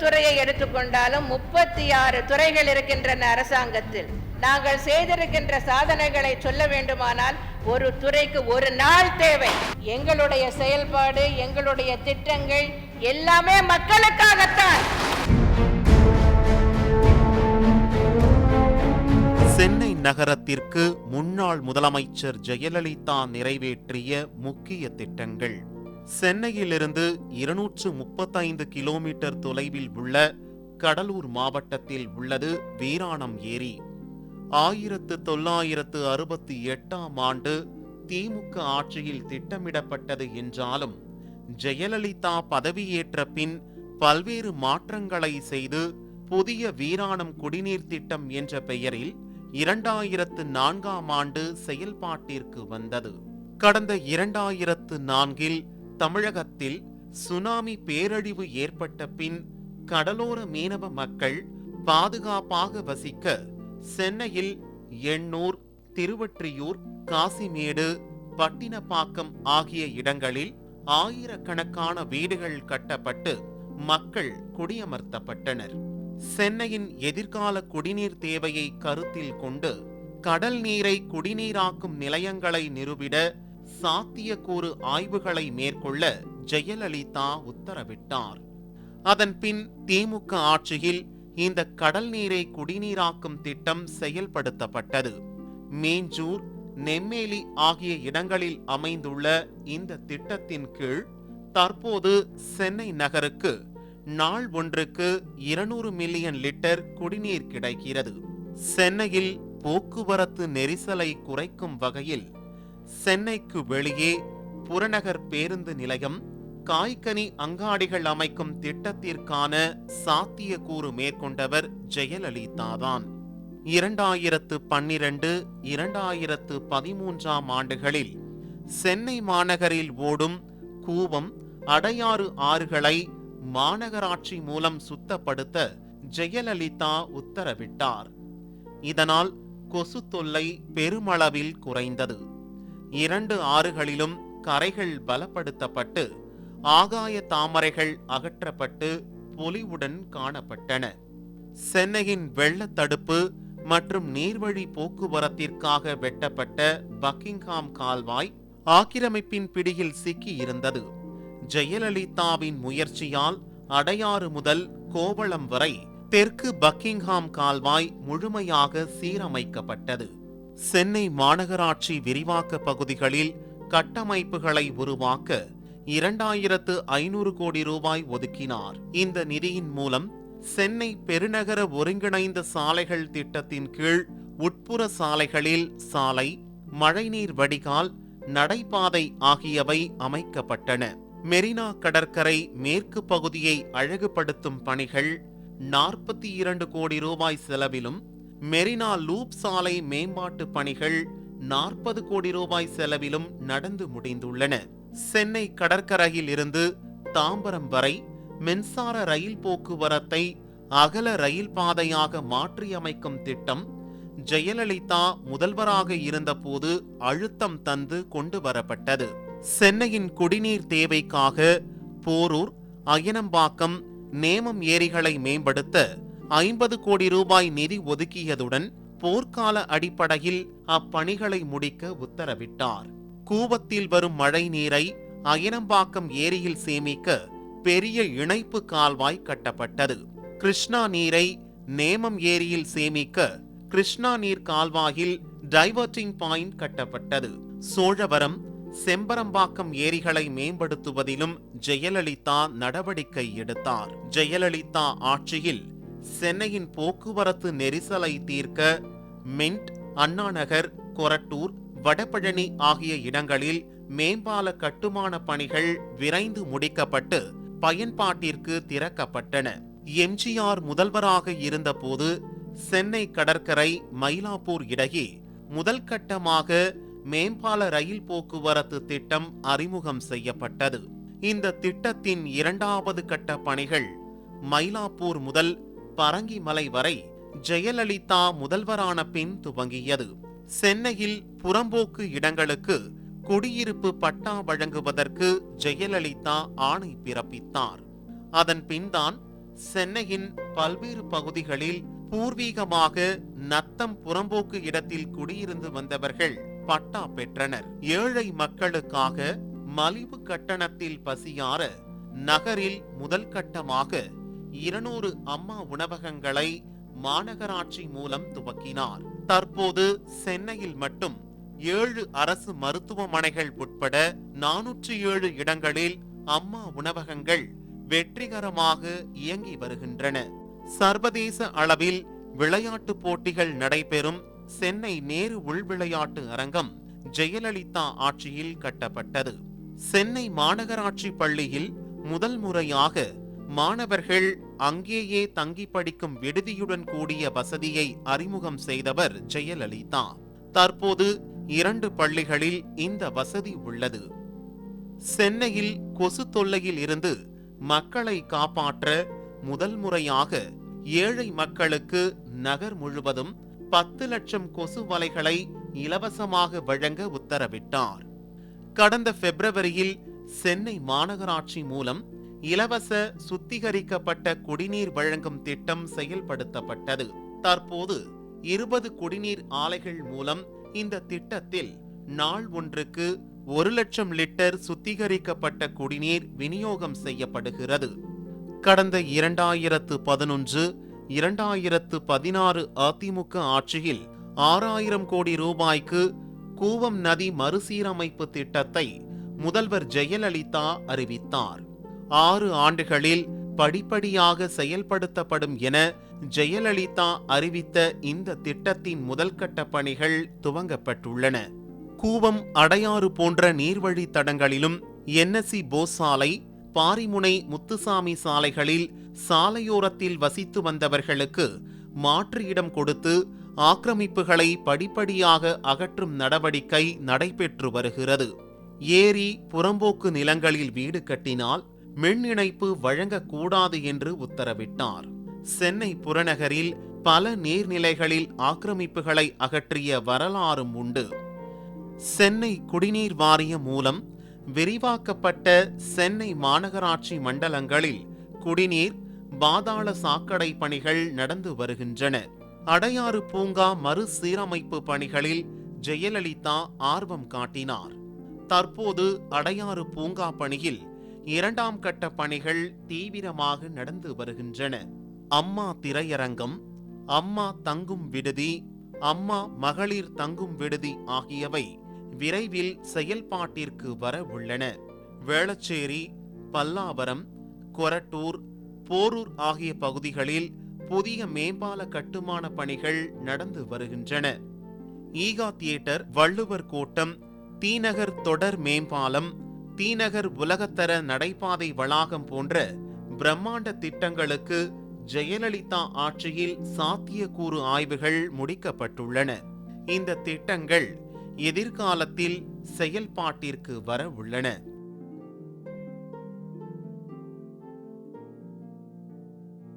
துறையை எடுத்துக்கொண்டாலும் 36 துறைகள் இருக்கின்றன அரசாங்கத்தில். நாங்கள் செய்திருக்கின்ற சாதனைகளை சொல்ல வேண்டுமானால் ஒரு துறைக்கு ஒரு நாள் தேவை. எங்களுடைய செயல்பாடு, எங்களுடைய திட்டங்கள் எல்லாமே மக்களுக்காகத்தான். சென்னை நகரத்திற்கு முன்னாள் முதலமைச்சர் ஜெயலலிதா நிறைவேற்றிய முக்கிய திட்டங்கள். சென்னையிலிருந்து 235 கிலோமீட்டர் தொலைவில் உள்ள கடலூர் மாவட்டத்தில் உள்ளது வீராணம் ஏரி. 1968ஆம் ஆண்டு திமுக ஆட்சியில் திட்டமிடப்பட்டது என்றாலும் ஜெயலலிதா பதவியேற்ற பின் பல்வேறு மாற்றங்களை செய்து புதிய வீராணம் குடிநீர் திட்டம் என்ற பெயரில் 2004ஆம் ஆண்டு செயல்பாட்டிற்கு வந்தது. கடந்த 2004இல் தமிழகத்தில் சுனாமி பேரழிவு ஏற்பட்ட பின் கடலோர மீனவ மக்கள் பாதுகாப்பாக வசிக்க சென்னையில் எண்ணூர், திருவொற்றியூர், காசிமேடு, பட்டினப்பாக்கம் ஆகிய இடங்களில் ஆயிரக்கணக்கான வீடுகள் கட்டப்பட்டு மக்கள் குடியமர்த்தப்பட்டனர். சென்னையின் எதிர்கால குடிநீர் தேவையை கருத்தில் கொண்டு கடல் நீரை குடிநீராக்கும் நிலையங்களை நிறுவிட சாத்தியக்கூறு ஆய்வுகளை மேற்கொள்ள ஜெயலலிதா உத்தரவிட்டார். அதன் பின் திமுக ஆட்சியில் இந்த கடல் நீரை குடிநீராக்கும் திட்டம் செயல்படுத்தப்பட்டது. மீஞ்சூர், நெம்மேலி ஆகிய இடங்களில் அமைந்துள்ள இந்த திட்டத்தின் கீழ் தற்போது சென்னை நகருக்கு நாள் ஒன்றுக்கு 200 மில்லியன் லிட்டர் குடிநீர் கிடைக்கிறது. சென்னையில் போக்குவரத்து நெரிசலை குறைக்கும் வகையில் சென்னைக்கு வெளியே புறநகர் பேருந்து நிலையம், காய்கனி அங்காடிகள் அமைக்கும் திட்டத்திற்கான சாத்தியக்கூறு மேற்கொண்டவர் ஜெயலலிதாதான். 2012, 2013ஆம் ஆண்டுகளில் சென்னை மாநகரில் ஓடும் கூவம், அடையாறு ஆறுகளை மாநகராட்சி மூலம் சுத்தப்படுத்த ஜெயலலிதா உத்தரவிட்டார். இதனால் கொசு தொல்லை பெருமளவில் குறைந்தது. 2 ஆறுகளிலும் கரைகள் பலப்படுத்தப்பட்டு ஆகாய தாமரைகள் அகற்றப்பட்டு பொலிவுடன் காணப்பட்டன. சென்னையின் வெள்ள தடுப்பு மற்றும் நீர்வழி போக்குவரத்திற்காக வெட்டப்பட்ட பக்கிங்ஹாம் கால்வாய் ஆக்கிரமிப்பின் பிடியில் சிக்கி இருந்தது. ஜெயலலிதாவின் முயற்சியால் அடையாறு முதல் கோவளம் வரை தெற்கு பக்கிங்ஹாம் கால்வாய் முழுமையாக சீரமைக்கப்பட்டது. சென்னை மாநகராட்சி விரிவாக்க பகுதிகளில் கட்டமைப்புகளை உருவாக்க 2500 கோடி ரூபாய் ஒதுக்கினார். இந்த நிதியின் மூலம் சென்னை பெருநகர ஒருங்கிணைந்த சாலைகள் திட்டத்தின் கீழ் உட்புற சாலைகளில் சாலை, மழைநீர் வடிகால், நடைபாதை ஆகியவை அமைக்கப்பட்டன. மெரினா கடற்கரை மேற்கு பகுதியை அழகுபடுத்தும் பணிகள் 42 கோடி ரூபாய் செலவிலும், மெரினா லூப் சாலை மேம்பாட்டு பணிகள் 40 கோடி ரூபாய் செலவிலும் நடந்து முடிந்துள்ளன. சென்னை கடற்கரையில் இருந்து தாம்பரம் வரை மின்சார ரயில் போக்குவரத்தை அகல ரயில் பாதையாக மாற்றியமைக்கும் திட்டம் ஜெயலலிதா முதல்வராக இருந்தபோது அழுத்தம் தந்து கொண்டு வரப்பட்டது. சென்னையின் குடிநீர் தேவைக்காக போரூர், அயனம்பாக்கம், நேமம் ஏரிகளை மேம்படுத்த 50 கோடி ரூபாய் நிதி ஒதுக்கியதுடன் போர்க்கால அடிப்படையில் அப்பணிகளை முடிக்க உத்தரவிட்டார். கூவத்தில் வரும் மழை நீரை அயனம்பாக்கம் ஏரியில் சேமிக்க பெரிய இணைப்பு கால்வாய் கட்டப்பட்டது. கிருஷ்ணா நீரை நேமம் ஏரியில் சேமிக்க கிருஷ்ணா நீர் கால்வாயில் டைவர்ட்டிங் பாயிண்ட் கட்டப்பட்டது. சோழவரம், செம்பரம்பாக்கம் ஏரிகளை மேம்படுத்துவதிலும் ஜெயலலிதா நடவடிக்கை எடுத்தார். ஜெயலலிதா ஆட்சியில் சென்னையின் போக்குவரத்து நெரிசலை தீர்க்க மின்ட், அண்ணாநகர், கொரட்டூர், வடபழனி ஆகிய இடங்களில் மேம்பால கட்டுமான பணிகள் விரைந்து முடிக்கப்பட்டு பயன்பாட்டிற்கு திறக்கப்பட்டன. எம்ஜிஆர் முதல்வராக இருந்தபோது சென்னை கடற்கரை, மயிலாப்பூர் இடையே முதல் கட்டமாக மேம்பால ரயில் போக்குவரத்து திட்டம் அறிமுகம் செய்யப்பட்டது. இந்த திட்டத்தின் 2வது கட்ட பணிகள் மயிலாப்பூர் முதல் பரங்கிமலை வரை ஜெயலலிதா முதல்வரான பின் துவங்கியது. சென்னையில் புறம்போக்கு இடங்களுக்கு குடியிருப்பு பட்டா வழங்குவதற்கு ஜெயலலிதா ஆணை பிறப்பித்தார். அதன் பின்தான் சென்னையின் பல்வேறு பகுதிகளில் பூர்வீகமாக நத்தம் புறம்போக்கு இடத்தில் குடியிருந்து வந்தவர்கள் பட்டா பெற்றனர். ஏழை மக்களுக்காக மலிவு கட்டணத்தில் பசியார நகரில் முதல் கட்டமாக 200 அம்மா உணவகங்களை மாநகராட்சி மூலம் துவக்கினார். தற்போது சென்னையில் மட்டும் 7 அரசு மருத்துவமனைகள் உட்பட 407 இடங்களில் அம்மா உணவகங்கள் வெற்றிகரமாக இயங்கி வருகின்றன. சர்வதேச அளவில் விளையாட்டு போட்டிகள் நடைபெறும் சென்னை நேரு உள்விளையாட்டு அரங்கம் ஜெயலலிதா ஆட்சியில் கட்டப்பட்டது. சென்னை மாநகராட்சி பள்ளியில் முதல் முறையாக மாணவர்கள் அங்கேயே தங்கி படிக்கும் விடுதியுடன் கூடிய வசதியை அறிமுகம் செய்தவர் ஜெயலலிதா. தற்போது 2 பள்ளிகளில் இந்த வசதி உள்ளது. சென்னையில் கொசு தொல்லையில் இருந்து மக்களை காப்பாற்ற முதல் முறையாக ஏழை மக்களுக்கு நகர் முழுவதும் 10 லட்சம் கொசு வலைகளை இலவசமாக வழங்க உத்தரவிட்டார். கடந்த பிப்ரவரியில் சென்னை மாநகராட்சி மூலம் இலவச சுத்திகரிக்கப்பட்ட குடிநீர் வழங்கும் திட்டம் செயல்படுத்தப்பட்டது. தற்போது 20 குடிநீர் ஆலைகள் மூலம் இந்த திட்டத்தில் நாள் ஒன்றுக்கு 1 லட்சம் லிட்டர் சுத்திகரிக்கப்பட்ட குடிநீர் விநியோகம் செய்யப்படுகிறது. கடந்த 2011-2016 அதிமுக ஆட்சியில் 6000 கோடி ரூபாய்க்கு கூவம் நதி மறுசீரமைப்பு திட்டத்தை முதல்வர் ஜெயலலிதா அறிவித்தார். 6 ஆண்டுகளில் படிப்படியாக செயல்படுத்தப்படும் என ஜெயலலிதா அறிவித்த இந்த திட்டத்தின் முதல்கட்ட பணிகள் துவங்கப்பட்டுள்ளன. கூவம், அடையாறு போன்ற நீர்வழி தடங்களிலும் NSC போஸ் சாலை, பாரிமுனை முத்துசாமி சாலைகளில் சாலையோரத்தில் வசித்து வந்தவர்களுக்கு மாற்று இடம் கொடுத்து ஆக்கிரமிப்புகளை படிப்படியாக அகற்றும் நடவடிக்கை நடைபெற்று வருகிறது. ஏரி, புறம்போக்கு நிலங்களில் வீடு கட்டினால் மின் இணைப்பு வழங்கக்கூடாது என்று உத்தரவிட்டார். சென்னை புறநகரில் பல நீர்நிலைகளில் ஆக்கிரமிப்புகளை அகற்றிய வரலாறும் உண்டு. சென்னை குடிநீர் வாரியம் மூலம் விரிவாக்கப்பட்ட சென்னை மாநகராட்சி மண்டலங்களில் குடிநீர், பாதாள சாக்கடை பணிகள் நடந்து வருகின்றன. அடையாறு பூங்கா மறுசீரமைப்பு பணிகளில் ஜெயலலிதா ஆர்வம் காட்டினார். தற்போது அடையாறு பூங்கா பணியில் 2ஆம் கட்ட பணிகள் தீவிரமாக நடந்து வருகின்றன. அம்மா திரையரங்கம், அம்மா தங்கும் விடுதி, அம்மா மகளிர் தங்கும் விடுதி ஆகியவை விரைவில் செயல்பாட்டிற்கு வர உள்ளன. வேளச்சேரி, பல்லாவரம், கொரட்டூர், போரூர் ஆகிய பகுதிகளில் புதிய மேம்பால கட்டுமான பணிகள் நடந்து வருகின்றன. ஈகா தியேட்டர், வள்ளுவர் கோட்டம், தீநகர் தொடர் மேம்பாலம், தீநகர் உலகத்தர நடைபாதை வளாகம் போன்ற பிரம்மாண்ட திட்டங்களுக்கு ஜெயலலிதா ஆட்சியில் சாத்தியக்கூறு ஆய்வுகள் முடிக்கப்பட்டுள்ளன. இந்த திட்டங்கள் எதிர்காலத்தில் செயல்பாட்டிற்கு வர உள்ளன.